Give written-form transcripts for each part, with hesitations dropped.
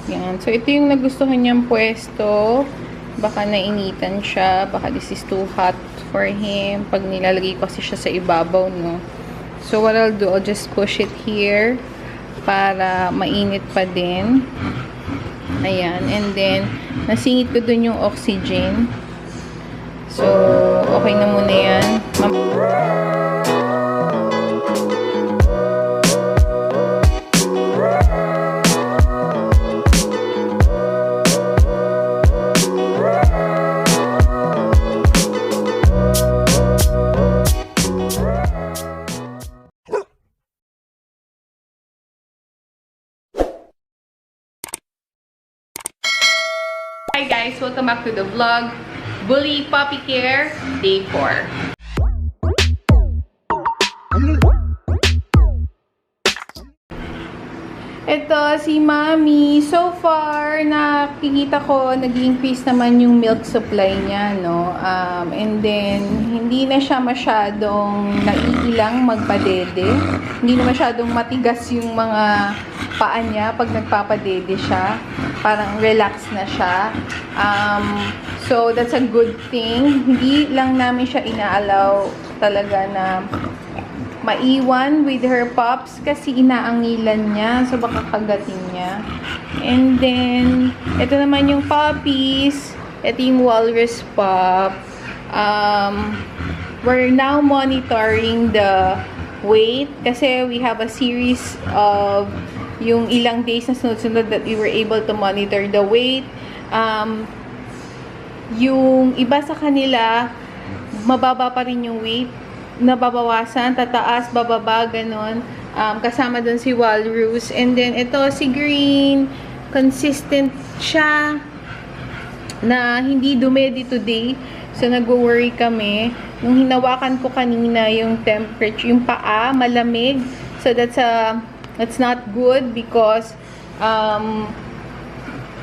Yan. So, ito yung nagustuhan niyang pwesto. Baka nainitan siya. Baka this is too hot for him. Pag nilalagay ko kasi siya sa ibabaw, no? So, what I'll do, I'll just push it here para mainit pa din. Ayan. And then, nasingit ko dun yung oxygen. So, okay na muna yan. Hi guys! Welcome back to the vlog. Bully Puppy Care, Day 4. Ito, si Mami. So far, nakikita ko, nag-increase naman yung milk supply niya, no? And then, hindi na siya masyadong naiilang magpadede. Hindi na masyadong matigas yung mga paa niya pag nagpapadede siya. Parang relax na siya. So, that's a good thing. Hindi lang namin siya inaalaw talaga na maiwan with her pups kasi inaangilan niya. So, baka kagatin niya. And then, ito naman yung puppies. Ito yung walrus pup. We're now monitoring the weight kasi we have a series of yung ilang days na sunod-sunod that we were able to monitor the weight. Yung iba sa kanila, mababa pa rin yung weight. Nababawasan, tataas, bababa, ganon. Kasama dun si Walrus. And then, ito, si Green, consistent siya na hindi dumedi today. So, nag-worry kami. Nung hinawakan ko kanina yung temperature, yung paa, malamig. So, that's not good because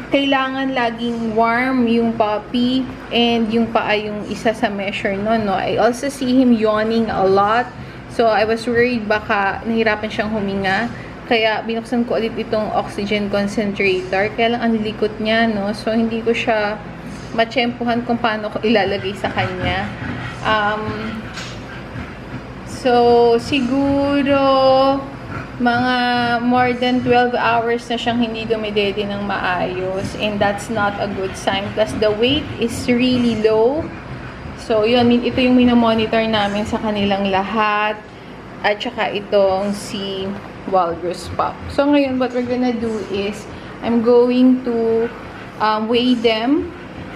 kailangan laging warm yung puppy and yung paa yung isa sa measure no. I also see him yawning a lot. So, I was worried baka nahirapan siyang huminga. Kaya, binuksan ko ulit itong oxygen concentrator. Kaya lang ang likot niya, no. So, hindi ko siya matsyempuhan kung paano ko ilalagay sa kanya. So, siguro mga more than 12 hours na siyang hindi dumidede ng maayos, and that's not a good sign. Plus, the weight is really low. So, yun, ito yung minomonitor namin sa kanilang lahat. At saka itong si Walrus Pup. So, ngayon, what we're gonna do is, I'm going to weigh them.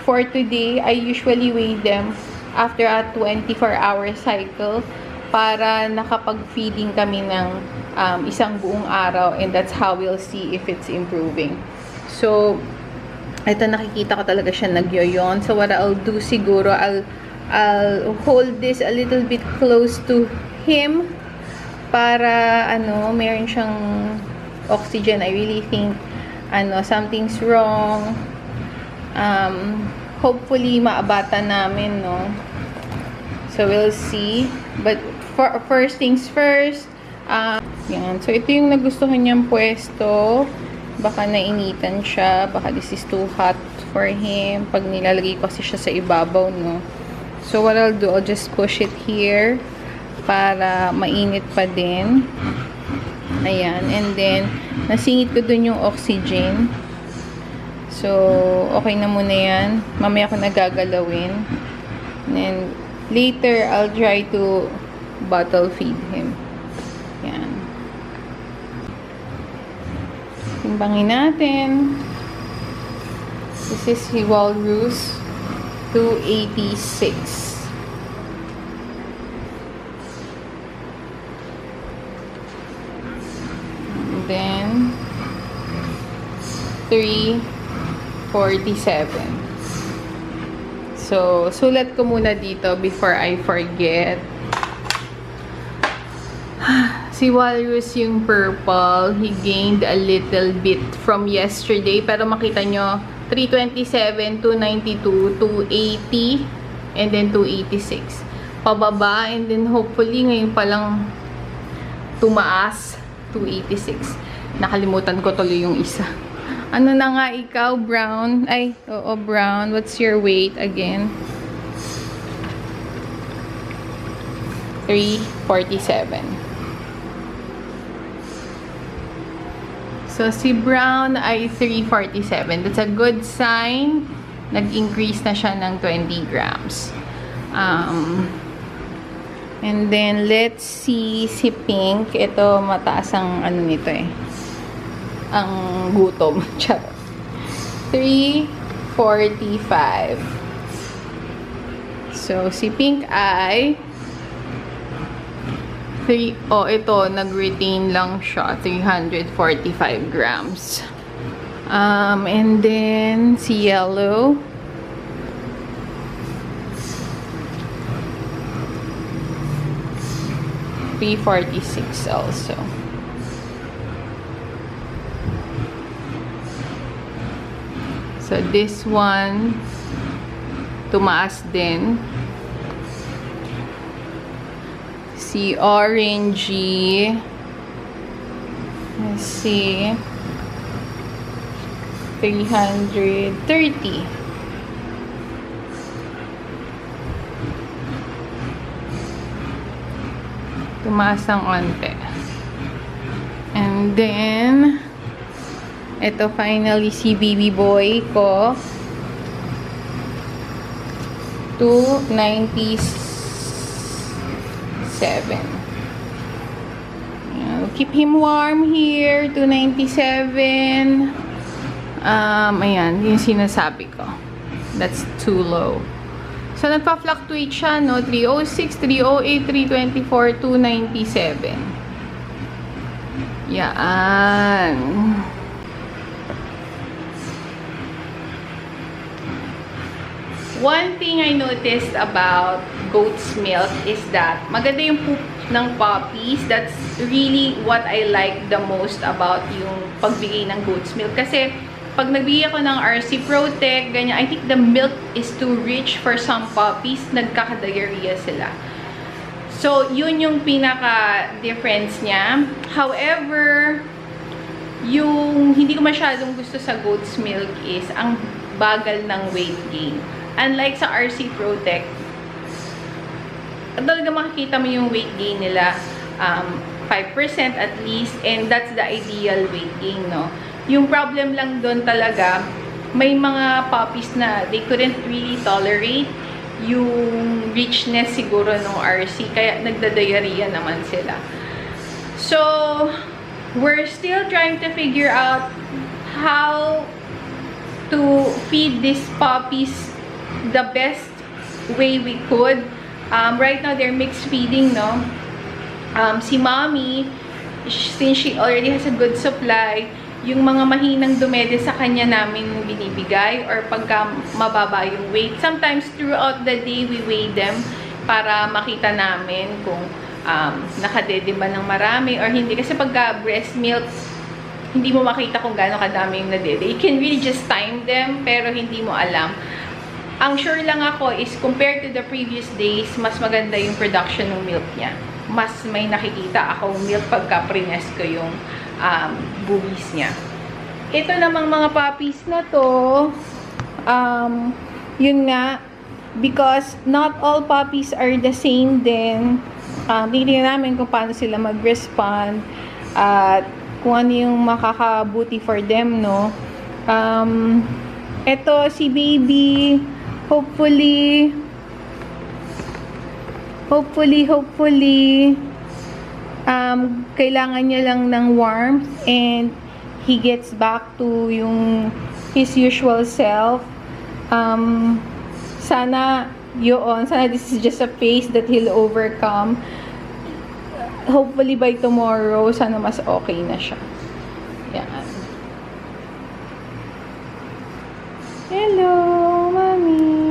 For today, I usually weigh them after a 24-hour cycle para nakapag-feeding kami ng isang buong araw, and that's how we'll see if it's improving. So, ito nakikita ko talaga siya nagyoyon. So, what I'll do siguro, I'll hold this a little bit close to him para, meron siyang oxygen. I really think, something's wrong. Hopefully, maabata namin, no? So, we'll see. But, first things first, yan. So, ito yung nagustuhan niyang pwesto. Baka nainitan siya. Baka this is too hot for him. Pag nilalagay ko kasi siya sa ibabaw, no? So, what I'll do, I'll just push it here para mainit pa din. Ayan. And then, nasingit ko dun yung oxygen. So, okay na muna yan. Mamaya ko nagagalawin. And then, later, I'll try to bottle feed him. Yan. Timbangin natin. This is si Walrus. 286. And then, 347. So, sulat ko muna dito before I forget. Si Walrus yung purple, he gained a little bit from yesterday. Pero makita nyo, 327, 292, 280, and then 286. Pababa, and then hopefully ngayon palang tumaas, 286. Nakalimutan ko tuloy yung isa. Ano na nga ikaw, Brown? Ay, oo, Brown. What's your weight again? 347. So, si Brown ay 347. That's a good sign. Nag-increase na siya ng 20 grams. And then, let's see si Pink. Ito, mataas ang ano nito eh. Ang gutom. Charot. 345. So, si Pink ay ito, nag-retain lang siya. 345 grams. And then, si Yellow. $346 also. So, this one, tumaas din. Si Orangey. Let's see. 330. Tumaas ng onte. And then, ito finally si baby boy ko. 297. We'll keep him warm here. 297. Ayan, yung sinasabi ko. That's too low. So, nagpa-fluctuate siya, no? 306, 308, 324, 297. Yan. One thing I noticed about goat's milk is that maganda yung poop ng puppies. That's really what I like the most about yung pagbigay ng goat's milk. Kasi, pag nagbigay ako ng RC Protect, ganyan, I think the milk is too rich for some puppies. Nagkaka-diarrhea sila. So, yun yung pinaka-difference niya. However, yung hindi ko masyadong gusto sa goat's milk is ang bagal ng weight gain. Unlike sa RC Protect, talaga makikita mo yung weight gain nila 5% at least, and that's the ideal weight gain, no? Yung problem lang doon talaga, may mga puppies na they couldn't really tolerate yung richness siguro ng RC, kaya nagda-diarrhea naman sila. So, we're still trying to figure out how to feed these puppies the best way we could. Right now, they're mixed feeding, no? Si Mommy, since she already has a good supply, yung mga mahinang dumede sa kanya namin binibigay, or pagka mababa yung weight. Sometimes, throughout the day, we weigh them para makita namin kung nakadede ba ng marami or hindi. Kasi pagka breast milk, hindi mo makita kung gaano kadami yung nadede. You can really just time them, pero hindi mo alam. Ang sure lang ako is, compared to the previous days, mas maganda yung production ng milk niya. Mas may nakikita akong milk pagka prines ko yung boobies niya. Ito namang mga puppies na to, yun nga, because not all puppies are the same din. Tingnan namin kung paano sila mag-respond at kung ano yung makakabuti for them, no? Ito, si baby, hopefully, kailangan niya lang ng warmth and he gets back to yung his usual self. Sana this is just a phase that he'll overcome. Hopefully by tomorrow, sana mas okay na siya. Yan. Hello, Mommy.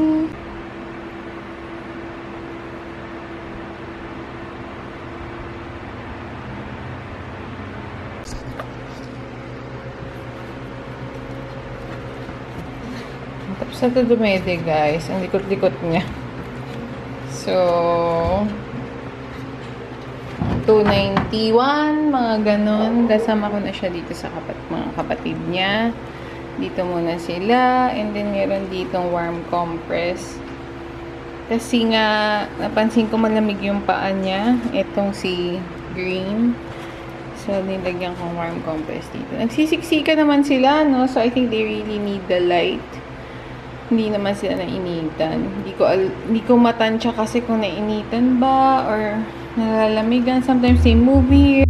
Tapos na ito dumede, guys. Ang likot-likot niya. So, 291, mga ganun. Kasama ko na siya dito sa mga kapatid niya. Dito muna sila. And then, meron ditong warm compress. Kasi nga, napansin ko malamig yung paa niya. Itong si Green. So, nilagyan kong warm compress dito. Nagsisiksika naman sila, no? So, I think they really need the light. Hindi naman sila nainitan. Hindi ko matansya kasi kung nainitan ba or nalalamigan. Sometimes they move here.